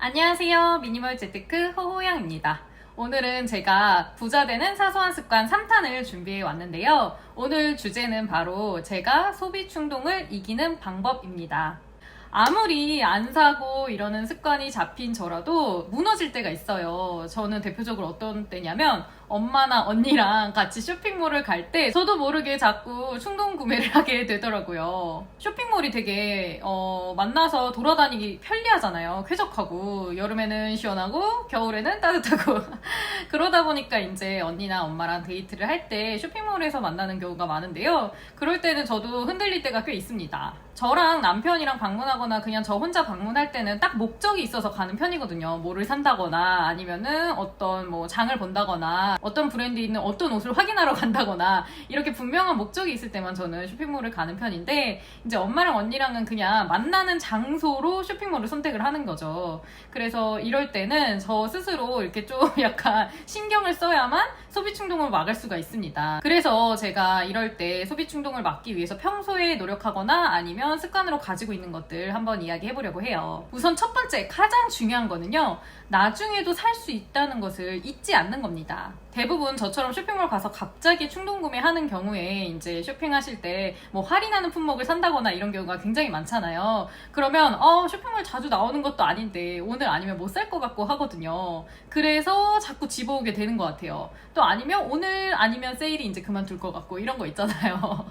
안녕하세요. 미니멀 재테크 호호양입니다. 오늘은 제가 부자 되는 사소한 습관 3탄을 준비해 왔는데요. 오늘 주제는 바로 제가 소비 충동을 이기는 방법입니다. 아무리 안 사고 이러는 습관이 잡힌 저라도 무너질 때가 있어요. 저는 대표적으로 어떤 때냐면 엄마나 언니랑 같이 쇼핑몰을 갈 때 저도 모르게 자꾸 충동 구매를 하게 되더라고요. 쇼핑몰이 되게 만나서 돌아다니기 편리하잖아요. 쾌적하고 여름에는 시원하고 겨울에는 따뜻하고 그러다 보니까 이제 언니나 엄마랑 데이트를 할 때 쇼핑몰에서 만나는 경우가 많은데요. 그럴 때는 저도 흔들릴 때가 꽤 있습니다. 저랑 남편이랑 방문하거나 그냥 저 혼자 방문할 때는 딱 목적이 있어서 가는 편이거든요. 뭐를 산다거나 아니면은 어떤 뭐 장을 본다거나 어떤 브랜드에 있는 어떤 옷을 확인하러 간다거나 이렇게 분명한 목적이 있을 때만 저는 쇼핑몰을 가는 편인데, 이제 엄마랑 언니랑은 그냥 만나는 장소로 쇼핑몰을 선택을 하는 거죠. 그래서 이럴 때는 저 스스로 이렇게 좀 약간 신경을 써야만 소비 충동을 막을 수가 있습니다. 그래서 제가 이럴 때 소비 충동을 막기 위해서 평소에 노력하거나 아니면 습관으로 가지고 있는 것들 한번 이야기해 보려고 해요. 우선 첫 번째, 가장 중요한 거는요, 나중에도 살 수 있다는 것을 잊지 않는 겁니다. 대부분 저처럼 쇼핑몰 가서 갑자기 충동 구매하는 경우에 이제 쇼핑하실 때 뭐 할인하는 품목을 산다거나 이런 경우가 굉장히 많잖아요. 그러면 쇼핑몰 자주 나오는 것도 아닌데 오늘 아니면 못 살 것 같고 하거든요. 그래서 자꾸 집어오게 되는 것 같아요. 또 아니면 오늘 아니면 세일이 이제 그만둘 것 같고 이런 거 있잖아요.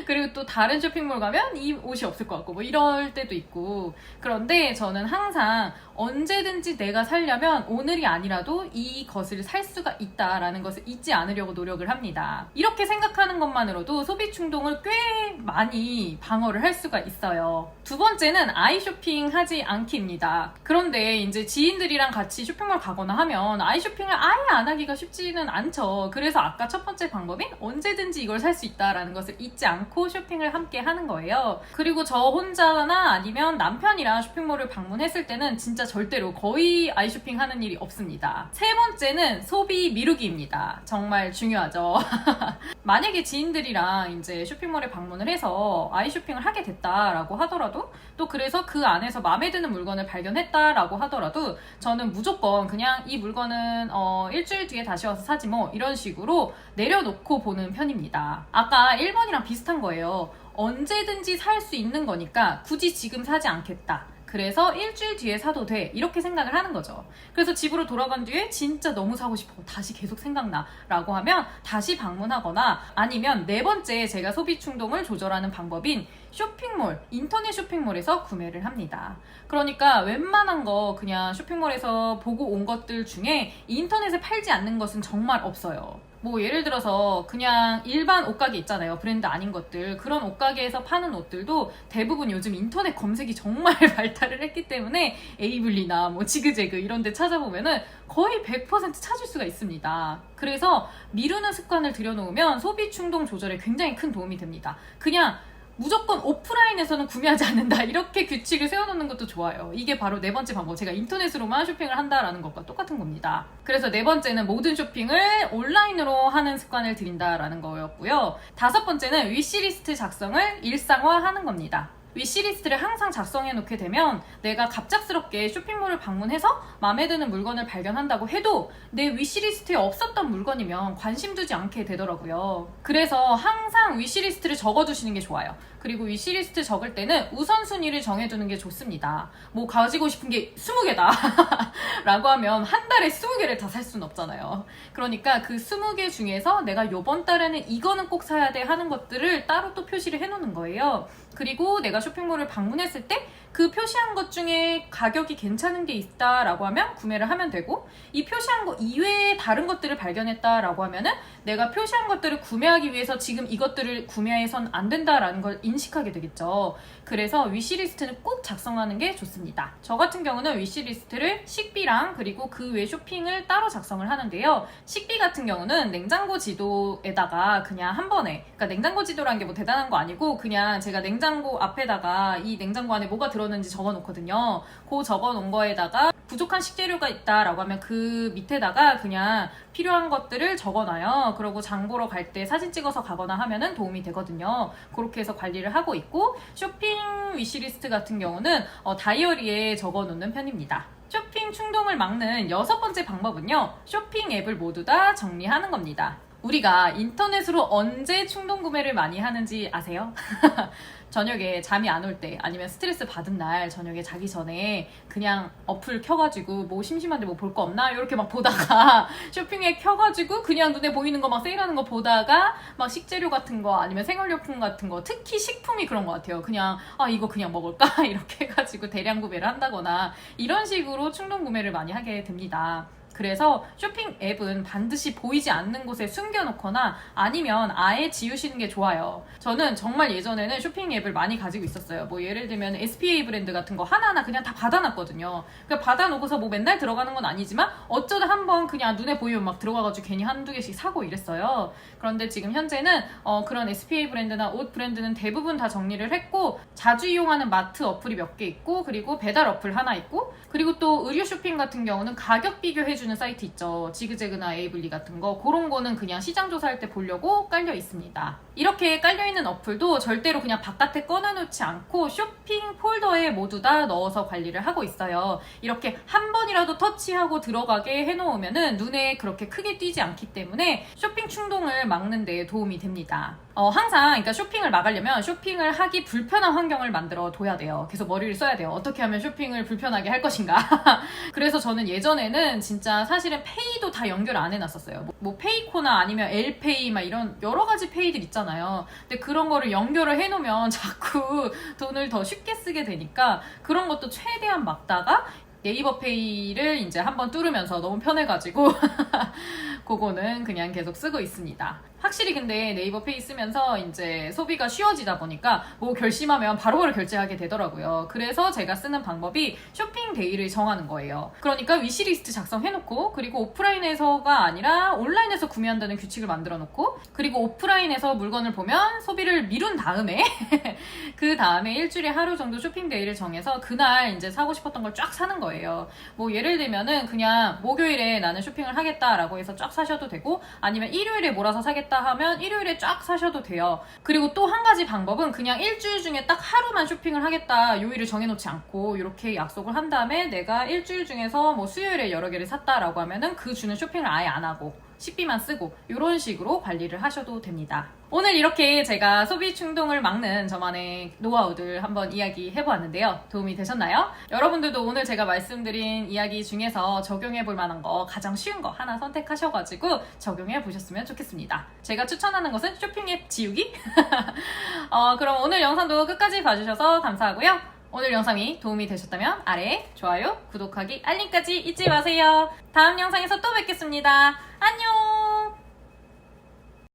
그리고 또 다른 쇼핑몰 가면 이 옷이 없을 것 같고 뭐 이럴 때도 있고. 그런데 저는 항상 언제든지 내가 살려면 오늘이 아니라도 이것을 살 수가 있다라는 것을 잊지 않으려고 노력을 합니다. 이렇게 생각하는 것만으로도 소비 충동을 꽤 많이 방어를 할 수가 있어요. 두 번째는 아이 쇼핑 하지 않기입니다. 그런데 이제 지인들이랑 같이 쇼핑몰 가거나 하면 아이 쇼핑을 아예 안 하기가 쉽지는 않죠. 그래서 아까 첫 번째 방법인 언제든지 이걸 살 수 있다라는 것을 잊지 않고 쇼핑을 함께 하는 거예요. 그리고 저 혼자나 아니면 남편이랑 쇼핑몰을 방문했을 때는 진짜 절대로 거의 아이 쇼핑 하는 일이 없습니다. 세 번째는 소비 미루기입니다. 정말 중요하죠. 만약에 지인들이랑 이제 쇼핑몰에 방문을 해서 아이 쇼핑을 하게 됐다라고 하더라도, 또 그래서 그 안에서 마음에 드는 물건을 발견했다라고 하더라도 저는 무조건 그냥 이 물건은 일주일 뒤에 다시 와서 사지 뭐 이런 식으로 내려놓고 보는 편입니다. 아까 1번이랑 비슷한 거예요. 언제든지 살 수 있는 거니까 굳이 지금 사지 않겠다. 그래서 일주일 뒤에 사도 돼, 이렇게 생각을 하는 거죠. 그래서 집으로 돌아간 뒤에 진짜 너무 사고 싶어, 다시 계속 생각나 라고 하면 다시 방문하거나, 아니면 네 번째 제가 소비 충동을 조절하는 방법인 쇼핑몰, 인터넷 쇼핑몰에서 구매를 합니다. 그러니까 웬만한 거 그냥 쇼핑몰에서 보고 온 것들 중에 인터넷에 팔지 않는 것은 정말 없어요. 뭐 예를 들어서 그냥 일반 옷가게 있잖아요. 브랜드 아닌 것들. 그런 옷가게에서 파는 옷들도 대부분 요즘 인터넷 검색이 정말 발달을 했기 때문에 에이블리나 뭐 지그재그 이런 데 찾아보면은 거의 100% 찾을 수가 있습니다. 그래서 미루는 습관을 들여놓으면 소비 충동 조절에 굉장히 큰 도움이 됩니다. 그냥 무조건 오프라인에서는 구매하지 않는다, 이렇게 규칙을 세워놓는 것도 좋아요. 이게 바로 네 번째 방법, 제가 인터넷으로만 쇼핑을 한다라는 것과 똑같은 겁니다. 그래서 네 번째는 모든 쇼핑을 온라인으로 하는 습관을 들인다라는 거였고요. 다섯 번째는 위시리스트 작성을 일상화하는 겁니다. 위시리스트를 항상 작성해 놓게 되면 내가 갑작스럽게 쇼핑몰을 방문해서 마음에 드는 물건을 발견한다고 해도 내 위시리스트에 없었던 물건이면 관심 두지 않게 되더라고요. 그래서 항상 위시리스트를 적어두시는 게 좋아요. 그리고 위시리스트 적을 때는 우선순위를 정해두는 게 좋습니다. 뭐 가지고 싶은 게 20개다 라고 하면 한 달에 20개를 다 살 수는 없잖아요. 그러니까 그 20개 중에서 내가 요번 달에는 이거는 꼭 사야 돼 하는 것들을 따로 또 표시를 해놓는 거예요. 그리고 내가 쇼핑몰을 방문했을 때 그 표시한 것 중에 가격이 괜찮은 게 있다라고 하면 구매를 하면 되고, 이 표시한 거 이외에 다른 것들을 발견했다라고 하면은 내가 표시한 것들을 구매하기 위해서 지금 이것들을 구매해선 안 된다라는 걸 인식하게 되겠죠. 그래서 위시리스트는 꼭 작성하는 게 좋습니다. 저 같은 경우는 위시리스트를 식비랑 그리고 그 외 쇼핑을 따로 작성을 하는데요. 식비 같은 경우는 냉장고 지도에다가 그냥 한 번에, 그러니까 냉장고 지도라는 게 뭐 대단한 거 아니고 그냥 제가 냉장고 앞에다가 이 냉장고 안에 뭐가 들었는지 적어 놓거든요. 그 적어 놓은 거에다가 부족한 식재료가 있다라고 하면 그 밑에다가 그냥 필요한 것들을 적어놔요. 그리고 장 보러 갈 때 사진 찍어서 가거나 하면은 도움이 되거든요. 그렇게 해서 관리를 하고 있고, 쇼핑 위시리스트 같은 경우는 다이어리에 적어 놓는 편입니다. 쇼핑 쇼핑 충동을 막는 6번째 방법은요, 쇼핑 앱을 모두 다 정리하는 겁니다. 우리가 인터넷으로 언제 충동 구매를 많이 하는지 아세요? 저녁에 잠이 안 올 때, 아니면 스트레스 받은 날 저녁에 자기 전에 그냥 어플 켜가지고 뭐 심심한데 뭐 볼 거 없나? 이렇게 막 보다가 쇼핑에 켜가지고 그냥 눈에 보이는 거 막 세일하는 거 보다가 막 식재료 같은 거 아니면 생활용품 같은 거, 특히 식품이 그런 것 같아요. 그냥 이거 그냥 먹을까? 이렇게 해가지고 대량 구매를 한다거나 이런 식으로 충동 구매를 많이 하게 됩니다. 그래서 쇼핑 앱은 반드시 보이지 않는 곳에 숨겨놓거나 아니면 아예 지우시는 게 좋아요. 저는 정말 예전에는 쇼핑 앱을 많이 가지고 있었어요. 뭐 예를 들면 SPA 브랜드 같은 거 하나하나 그냥 다 받아놨거든요. 그러니까 받아놓고서 뭐 맨날 들어가는 건 아니지만 어쩌다 한번 그냥 눈에 보이면 막 들어가가지고 괜히 한두 개씩 사고 이랬어요. 그런데 지금 현재는 그런 SPA 브랜드나 옷 브랜드는 대부분 다 정리를 했고, 자주 이용하는 마트 어플이 몇 개 있고, 그리고 배달 어플 하나 있고, 그리고 또 의류 쇼핑 같은 경우는 가격 비교해주는 사이트 있죠. 지그재그나 에이블리 같은 거, 그런 거는 그냥 시장 조사할 때 보려고 깔려 있습니다. 이렇게 깔려있는 어플도 절대로 그냥 바깥에 꺼내놓지 않고 쇼핑 폴더에 모두 다 넣어서 관리를 하고 있어요. 이렇게 한 번이라도 터치하고 들어가게 해놓으면은 눈에 그렇게 크게 띄지 않기 때문에 쇼핑 충동을 막는 데 도움이 됩니다. 항상 그러니까 쇼핑을 막으려면 쇼핑을 하기 불편한 환경을 만들어 둬야 돼요. 계속 머리를 써야 돼요. 어떻게 하면 쇼핑을 불편하게 할 것인가. 그래서 저는 예전에는 진짜 사실은 페이도 다 연결 안 해놨었어요. 뭐 페이코나 아니면 엘페이 막 이런 여러 가지 페이들 있잖아요. 근데 그런 거를 연결을 해놓으면 자꾸 돈을 더 쉽게 쓰게 되니까 그런 것도 최대한 막다가 네이버 페이를 이제 한번 뚫으면서 너무 편해가지고 그거는 그냥 계속 쓰고 있습니다. 확실히 근데 네이버 페이 쓰면서 이제 소비가 쉬워지다 보니까 뭐 결심하면 바로바로 결제하게 되더라고요. 그래서 제가 쓰는 방법이 쇼핑 데이를 정하는 거예요. 그러니까 위시리스트 작성해놓고, 그리고 오프라인에서가 아니라 온라인에서 구매한다는 규칙을 만들어 놓고, 그리고 오프라인에서 물건을 보면 소비를 미룬 다음에 그 다음에 일주일에 하루 정도 쇼핑 데이를 정해서 그날 이제 사고 싶었던 걸 쫙 사는 거예요. 뭐 예를 들면은 그냥 목요일에 나는 쇼핑을 하겠다라고 해서 쫙 사셔도 되고, 아니면 일요일에 몰아서 사겠다 하면 일요일에 쫙 사셔도 돼요. 그리고 또 한 가지 방법은 그냥 일주일 중에 딱 하루만 쇼핑을 하겠다, 요일을 정해놓지 않고 이렇게 약속을 한 다음에 내가 일주일 중에서 뭐 수요일에 여러 개를 샀다라고 하면은 그 주는 쇼핑을 아예 안 하고 식비만 쓰고 이런 식으로 관리를 하셔도 됩니다. 오늘 이렇게 제가 소비 충동을 막는 저만의 노하우들 한번 이야기해보았는데요. 도움이 되셨나요? 여러분들도 오늘 제가 말씀드린 이야기 중에서 적용해볼 만한 거, 가장 쉬운 거 하나 선택하셔가지고 적용해보셨으면 좋겠습니다. 제가 추천하는 것은 쇼핑 앱 지우기? 그럼 오늘 영상도 끝까지 봐주셔서 감사하고요. 오늘 영상이 도움이 되셨다면 아래에 좋아요, 구독하기, 알림까지 잊지 마세요. 다음 영상에서 또 뵙겠습니다. 안녕!